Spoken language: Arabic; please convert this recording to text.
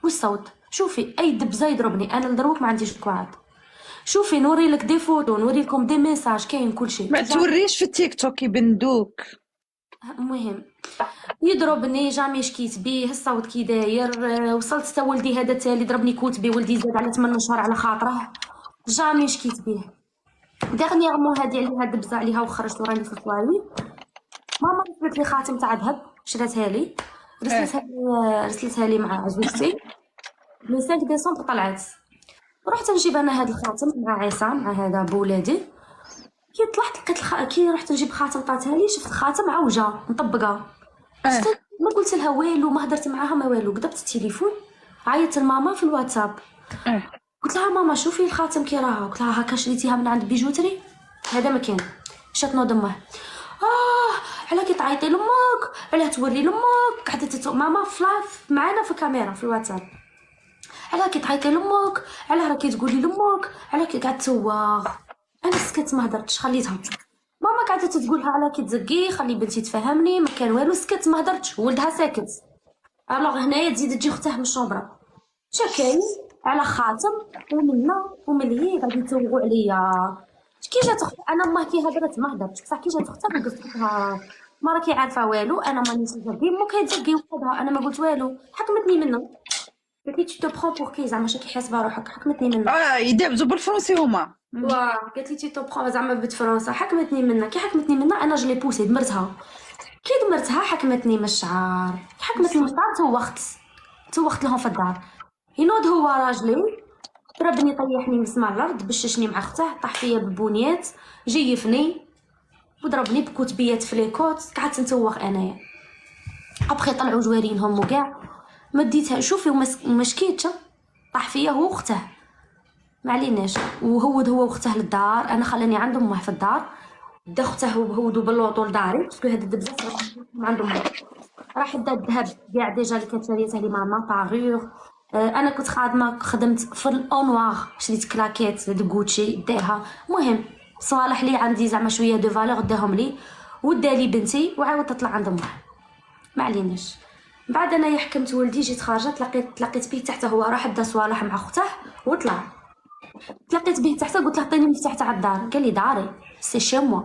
والصوت. شوفي اي دبزه يضربني انا لدروك ما عنديش كوعد. شوفي نوري لك دي فوتو، نوري لكم دي ميساج، كاين كل شيء. ما توريش في التيك توك يبندوك. المهم يضربني جامي شكيت بيه الصوت كي داير. وصلت حتى ولدي هذا تالي ضربني كوت بيه، ولدي زاد على 8 شهور على خاطره، جامي شكيت بيه. ديغنيغمون هادي عليها دبزه عليها وخرجت وراني في الطواليت. ماما رسلت لي خاتم تاع ذهب شراتها لي، رسلتها لي مع زوجتي. لو 5 ديسمبر طلعت، رحت نجيب انا هذا الخاتم مع عصام مع هذا بولادي. كي طلعت لقيت كي رحت نجيب خاتم عطاتها لي، شفت الخاتم عوجه مطبقه. ما قلت لها والو، ما هدرت معاها ما والو، قدبت التليفون عيطت لماما في الواتساب. قلت لها ماما شوفي الخاتم كي راها، قلت لها هكا شريتيها من عند بيجوتري هذا ما كان. شات نوض امه علاه كي تعيطي لامك، علاه توري لامك، قعدت ماما فلاف معانا في الكاميرا في الواتساب. علاه كي تعيطي لامك، علاه راكي تقولي لامك، علاه كي قعدت تسوغ. انا سكت ما هدرتش خليتها. ماما قعدت تقولها على كي تزقي خلي بنتي تفهمني، ما كان والو، سكت ما هدرتش. ولدها ساكت. الوغ هنايا تزيد تجي اختها من الشومبره شكاين على خاتم ومنا ومن هي غادي يتوقعوا عليا. كي جات اختي انا ما كي هضرت ما هدرتش، بصح كي جات اختها قلت لها ما راكي عارفه والو، انا مانيش تزقي مو كيتزقي وحدها، انا ما قلت والو. حكمتني منه، قالت لي تو برون بور كي زعما شكي حاسبه روحك. حكمتني منه. يدابزوا بالفرنسي هما. قالت لي تو برون زعما بالفرنسا. حكمتني منه. كي حكمتني منه انا جلي بوسي دمرتها. كي دمرتها حكمتني من الشعر. حكمتني من الشعر توخت لهم في الدار. ينوض هو راجلي ضربني طيحني مسمع الارض، بششني مع اختها، طاح فيا ببونيات، جيفني وضربني بكتبيات في ليكوت. قعدت نتوخ انايا. ابخي طلعوا جوارينهم وكاع ما ديتها. شوفي وما شكيتش، طاح فيا هو واخته ما عليناش. هو واخته للدار، انا خلاني عند امه في الدار. دا اخته هودو باللوطو لداري باسكو هاد الدبزه عند امه. راح دا الذهب كاع ديجا اللي كانت شاريته لي ماما باغور. انا كنت خدمت في الاونواغ، شريت كلاكيت د غوتشي داها. المهم صوالح لي عندي زعما شويه دو فالور داهم لي ودالي بنتي وعاودت تطلع عند امها ما عليناش. بعد انا حكمت ولدي جيت خارجه تلاقيت به تحت، هو راح دا صوالح مع اخته وطلع. تلاقيت به تحت قلت له عطيني المفتاح تاع الدار، قال لي داري سي شي موا.